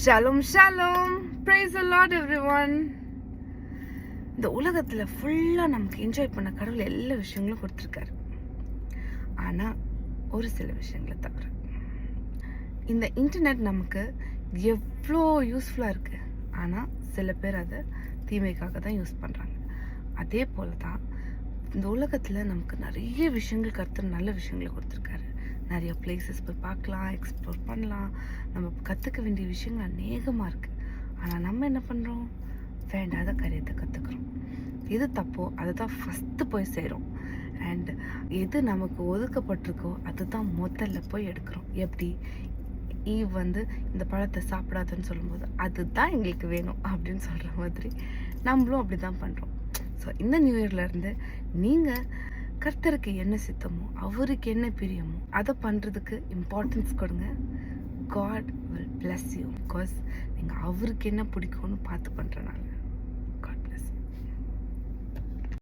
Shalom Shalom, praise the Lord everyone. இந்த உலகத்தில் ஃபுல்லாக நமக்கு என்ஜாய் பண்ண கடவுள் எல்லா விஷயங்களும் கொடுத்துருக்காரு. ஆனால் ஒரு சில விஷயங்களை தவிர இந்த இன்டர்நெட் நமக்கு எவ்வளோ யூஸ்ஃபுல்லாக இருக்குது. ஆனால் சில பேர் அதை தீமைக்காக தான் யூஸ் பண்ணுறாங்க. அதே போல் தான் இந்த உலகத்தில் நமக்கு நிறைய விஷயங்கள் கருத்து நல்ல விஷயங்களை கொடுத்துருக்காரு. நிறைய பிளேசஸ் போய் பார்க்கலாம், எக்ஸ்ப்ளோர் பண்ணலாம். நம்ம கற்றுக்க வேண்டிய விஷயங்கள் அநேகமாக இருக்குது. ஆனால் நம்ம என்ன பண்ணுறோம்? வேண்டாத காரியத்தை கற்றுக்குறோம். எது தப்போ அதை தான் ஃபஸ்ட்டு போய் சேரும். அண்ட் எது நமக்கு ஒதுக்கப்பட்டிருக்கோ அது தான் முதல்ல போய் எடுக்கிறோம். எப்படி ஈவ் இந்த பழத்தை சாப்பிடாதுன்னு சொல்லும்போது அதுதான் எங்களுக்கு வேணும் அப்படின்னு சொல்கிற மாதிரி நம்மளும் அப்படி தான் பண்ணுறோம். ஸோ இந்த நியூ இயர்லேருந்து நீங்கள் கர்த்தருக்கு என்ன சித்தமோ, அவருக்கு என்ன பிரியமோ அதை பண்ணுறதுக்கு இம்பார்ட்டன்ஸ் கொடுங்க. God will bless you, because நீங்கள் அவருக்கு என்ன பிடிக்கும்னு பார்த்து பண்ணுறனால. God bless you.